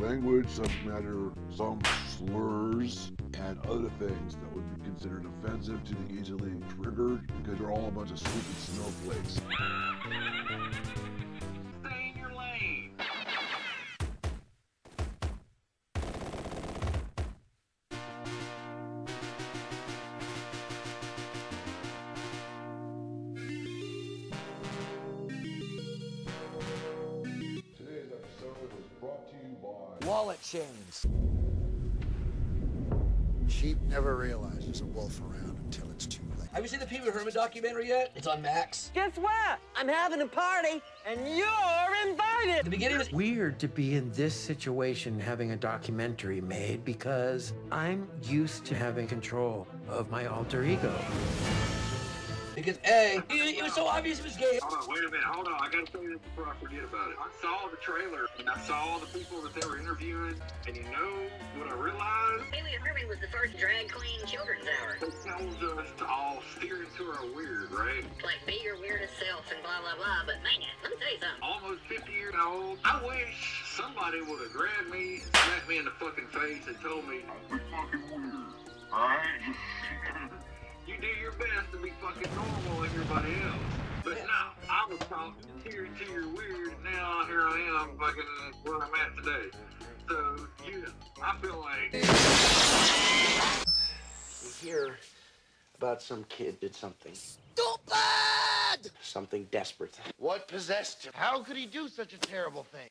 language, subject matter, some slurs, and other things that would be considered offensive to the easily triggered because they're all a bunch of stupid snowflakes. Stay in your lane. Today's episode was brought to you by Wallet chains. Sheep never realize there's a wolf around until it's too late. Have you seen the Pee Wee Herman documentary yet? It's on Max. Guess what? I'm having a party, and you're invited. The beginning was Weird to be in this situation having a documentary made because I'm used to having control of my alter ego. because A, it was so obvious it was gay. Hold on, wait a minute, hold on. I gotta say this before I forget about it. I saw the trailer and I saw all the people that they were interviewing, and you know what I realized? Pee Wee Herman was the first drag queen children's hour. It tells us to all steer into our weird, right? Like, be your weirdest self and blah, blah, blah. But man, let me tell you something. Almost 50 years old. I wish somebody would have grabbed me, smacked me in the fucking face, and told me, "You're fucking weird, alright?" You do your best to be fucking normal like everybody else. But no, I was taught to you're weird, and now here I am fucking where I'm at today. So, yeah, I feel like... You hear about some kid did something. Stupid! Something desperate. What possessed him? How could he do such a terrible thing?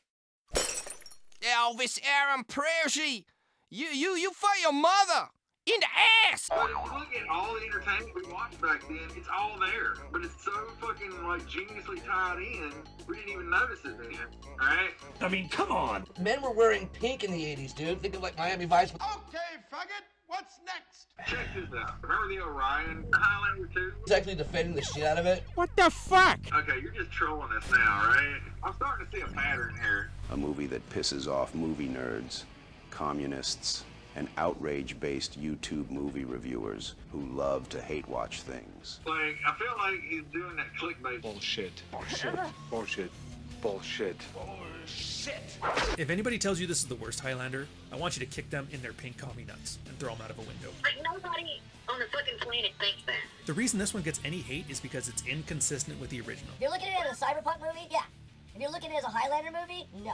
Elvis Aaron Presley, you fight your mother in the ass. But if you look at all the entertainment we watched back then, it's all there. But it's so fucking, like, geniusly tied in, we didn't even notice it then, alright? I mean, come on. Men were wearing pink in the 80s, dude. Think of like Miami Vice. Okay, faggot, what's next? Check this out. Remember the Orion Highlander 2? He's actually defending the shit out of it. What the fuck? Okay, you're just trolling us now, right? I'm starting to see a pattern here. A movie that pisses off movie nerds, communists, and outrage-based YouTube movie reviewers who love to hate-watch things. Like, I feel like he's doing that clickbait bullshit. Bullshit. Bullshit. Bullshit. If anybody tells you this is the worst Highlander, I want you to kick them in their pink commie nuts and throw them out of a window. Like, nobody on the fucking planet thinks that. The reason this one gets any hate is because it's inconsistent with the original. If you're looking at it as a cyberpunk movie, yeah. If you're looking at it as a Highlander movie, no.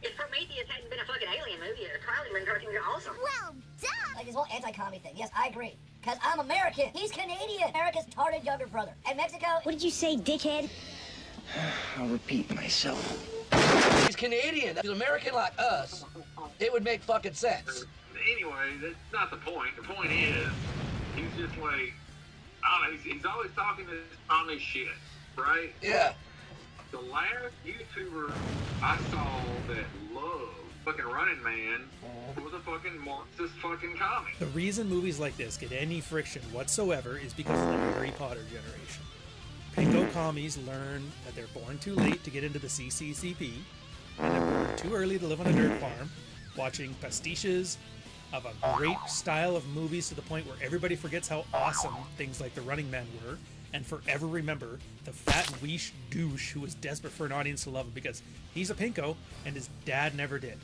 If Prometheus hadn't been a fucking alien movie, it'd probably been cartoons are awesome. Well done! Like this whole anti-commie thing. Yes, I agree. Because I'm American. He's Canadian. America's retarded younger brother. And Mexico... What did you say, dickhead? I'll repeat myself. He's Canadian. He's American like us. It would make fucking sense. Anyway, that's not the point. The point is, he's just like, I don't know, he's always talking this on this shit, right? Yeah. The last YouTuber I saw that loved fucking Running Man was a fucking Marxist fucking comic. The reason movies like this get any friction whatsoever is because of the Harry Potter generation. Pinko commies learn that they're born too late to get into the CCCP, and they're born too early to live on a dirt farm, watching pastiches of a great style of movies to the point where everybody forgets how awesome things like The Running Man were, and forever remember the fat weesh douche who was desperate for an audience to love him because he's a pinko and his dad never did.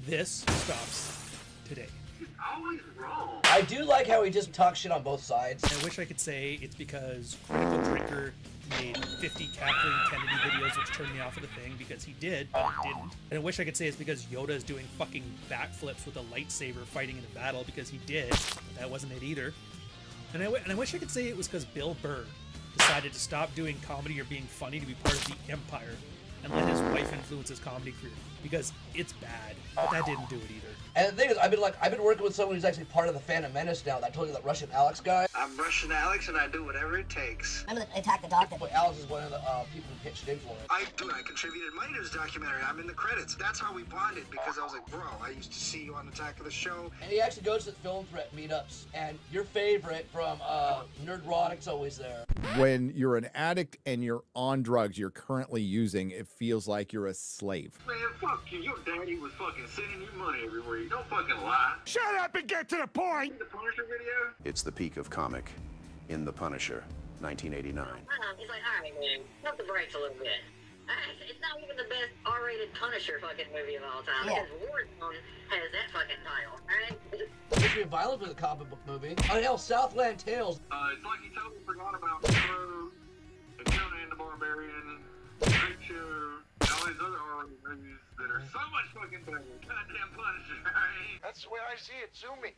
This stops today. He's always wrong. I do like how he just talks shit on both sides. I wish I could say it's because Critical Drinker made 50 Kathleen Kennedy videos which turned me off of the thing, because he did, but it didn't. And I wish I could say it's because Yoda is doing fucking backflips with a lightsaber fighting in a battle, because he did, but that wasn't it either. And I wish I could say it was because Bill Burr decided to stop doing comedy or being funny to be part of the Empire and let his wife influence his comedy career, because it's bad, but that didn't do it either. And the thing is, I've been working with someone who's actually part of the Phantom Menace now. I told you that Russian Alex guy. I'm Russian Alex, and I do whatever it takes. Remember the Attack the Doctor? But Alex is one of the people who pitched in for it. I contributed money to this documentary. I'm in the credits. That's how we bonded, because I was like, bro, I used to see you on Attack of the Show. And he actually goes to the Film Threat meetups, and your favorite from Nerdrotic's always there. When you're an addict and you're on drugs you're currently using, it feels like you're a slave. Man, fuck you. Your daddy was fucking sending you money everywhere. You don't fucking lie. Shut up and get to the point. The Punisher video? It's the peak of comic in The Punisher, 1989. He's like, all right, man, pump the brakes a little bit. It's not even the best R-rated Punisher fucking movie of all time. Yeah. Because Warzone has that fucking title, right? History of Violence was a comic book movie. Oh hell, Southland Tales. It's like you totally forgot about Crow and Conan the Barbarian, Creature, and all these other horror movies that are so much fucking better. Goddamn Punisher, right? That's the way I see it. Sue me.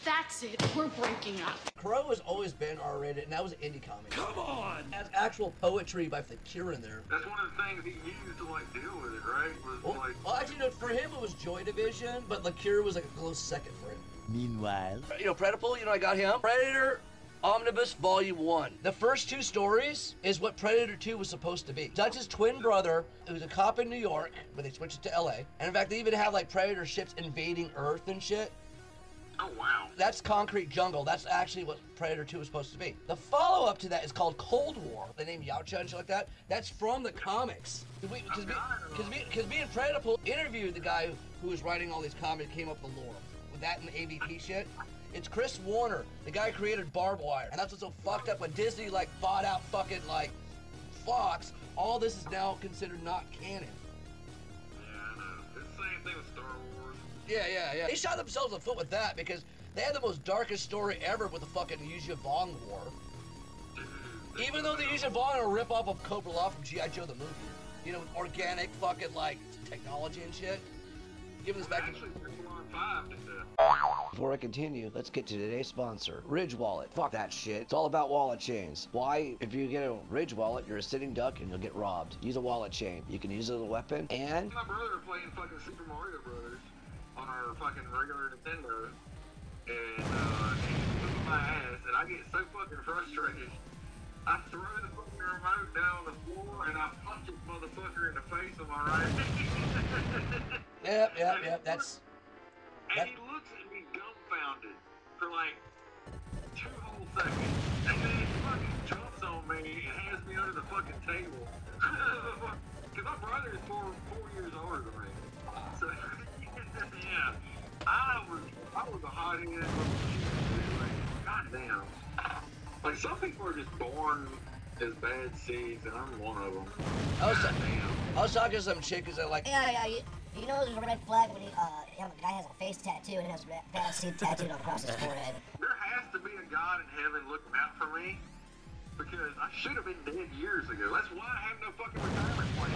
That's it. We're breaking up. Crow has always been R-rated, and that was an indie comic. Come on! It has actual poetry by The Cure in there. That's one of the things he used to like deal with it, right? Well, actually, no, for him it was Joy Division, but The Cure was like a close second for him. Meanwhile, You know, Predator, you know, I got him. Predator Omnibus Volume 1. The first 2 stories is what Predator 2 was supposed to be. Dutch's twin brother, who's a cop in New York, but they switched it to LA. And in fact, they even have like Predator ships invading Earth and shit. Oh, wow. That's Concrete Jungle. That's actually what Predator 2 was supposed to be. The follow-up to that is called Cold War. The name Yautja and shit like that. That's from the comics. Because me and Predator interviewed the guy who was writing all these comics, came up with the lore. With that and the AVP shit. It's Chris Warner, the guy who created Barbed Wire. And that's what's so fucked up when Disney like bought out fucking like Fox. All this is now considered not canon. Yeah, I know. It's the same thing with Star Wars. Yeah. They shot themselves in the foot with that because they had the most darkest story ever with the fucking Yuzha Vong War. Even though the Yuzha Vong are a rip-off of Cobra Law from G.I. Joe the movie. You know, with organic fucking, like, technology and shit. Giving this back to... Before I continue, let's get to today's sponsor, Ridge Wallet. Fuck that shit. It's all about wallet chains. Why? If you get a Ridge Wallet, you're a sitting duck and you'll get robbed. Use a wallet chain. You can use it as a weapon and... My brother playing fucking Super Mario Brothers on our fucking regular Nintendo, and he whipped my ass, and I get so fucking frustrated. I throw the fucking remote down on the floor, and I punch this motherfucker in the face on my right. Yep, that's... And he looks at me dumbfounded for like 2 whole seconds, and then he fucking jumps on me and has me under the fucking table. Because my brother is 4 years older than me. So, yeah, I was a hothead. Like, goddamn. Like, some people are just born as bad seeds, and I'm one of them. I was talking to some chick who's like... Yeah, you know there's a red flag when a guy has a face tattoo and has bad seed tattooed across his forehead. There has to be a God in heaven looking out for me, because I should have been dead years ago. That's why I have no fucking retirement plan.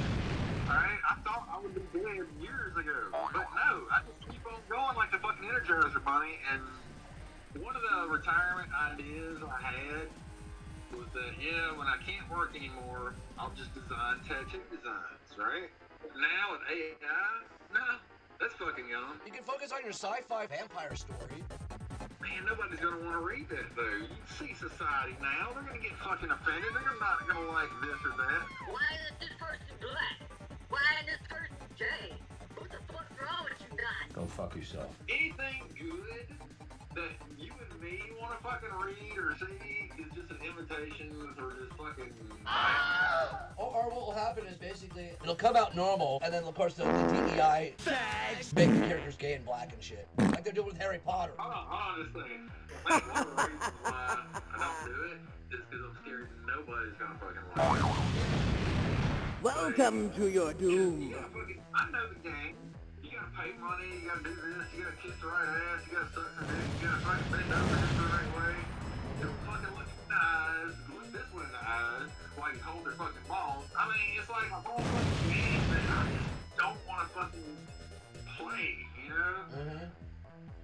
Alright? I thought I would be dead years ago. But no, I just keep on going like the fucking Energizer Bunny, and one of the retirement ideas I had was that, yeah, when I can't work anymore, I'll just design tattoo designs, right? Now with AI, no, that's fucking young. You can focus on your sci-fi vampire story. Man, nobody's gonna want to read that though. You see society now, they're gonna get fucking offended. They're not gonna like this or that. Why is this person black? Why is this person gay? What the fuck's wrong with you guys? Go fuck yourself. Anything good that you and me want to fucking read or see is just an invitation or just fucking... Or what will happen is basically, it'll come out normal, and then of course the DEI make the characters gay and black and shit. Like they're doing with Harry Potter. Hold on just a second. Like, one of the reasons why I don't do it is because I'm scared nobody's gonna fucking like it. Welcome to your doom. I know the game. You gotta pay money, you gotta do this, you gotta kiss the right ass, you gotta suck some dick, you gotta fucking bend over just the right way. You'll fucking look in the eyes, look this one in the eyes, while you hold their fucking balls. I mean, it's like a whole fucking game that I just don't wanna fucking play, you know?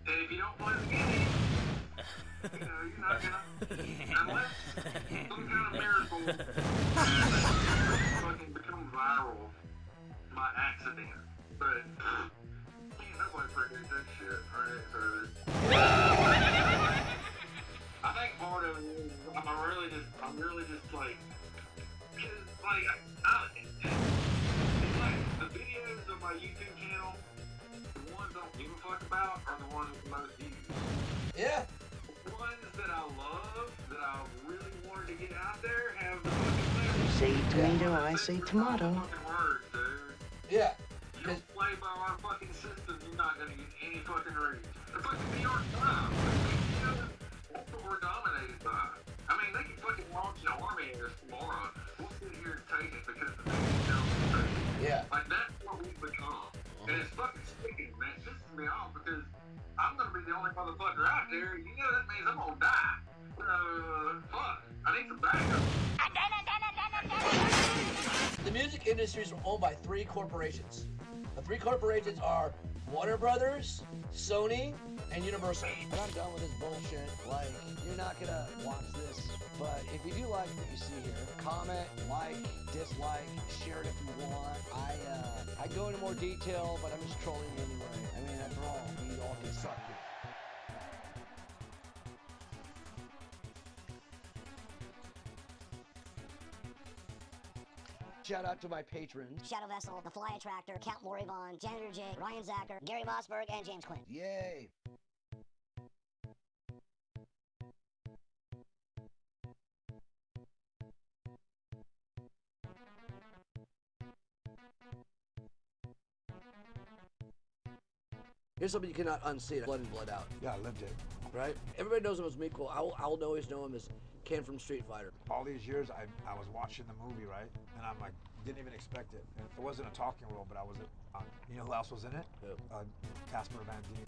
And if you don't play the game, you know, you're not gonna, unless some kind of miracle fucking become viral by accident. But can't nobody predict that shit, right? So I think part of it is I'm really just like, cause like it's like the videos of my YouTube channel, the ones I don't give a fuck about are the ones with the most views. Yeah. The ones that I love, that I really wanted to get out there, have the fucking You say tomato, I say tomato. words, dude. Yeah. You don't play by our fucking system, you're not gonna get any fucking reach. The fucking New York Times, that's what we're dominated by. I mean, they can fucking launch an army in us tomorrow. racist because the things don't Yeah. Like, that's what we've become. And it's fucking sickening, man. It pisses me off because I'm gonna be the only motherfucker out there. You know that means I'm gonna die. Fuck. I need some backup. The music industry is owned by 3 corporations. The 3 corporations are Warner Brothers, Sony, and Universal. But I'm done with this bullshit. Like, you're not gonna watch this, but if you do like what you see here, comment, like, dislike, share it if you want. I go into more detail, but I'm just trolling you anyway. I mean, after all, we all can suck here. Shout out to my patrons. Shadow Vessel, The Fly Attractor, Count Morivon, Janitor J, Ryan Zacher, Gary Mossberg, and James Quinn. Yay! Here's something you cannot unsee: Blood In, Blood Out. Yeah, I lived it. Right? Everybody knows him as Meatball. I'll always know him as Ken from Street Fighter. All these years, I was watching the movie, right? And I'm like, didn't even expect it. It wasn't a talking role, but I was. You know who else was in it? Who? Casper Van Dien.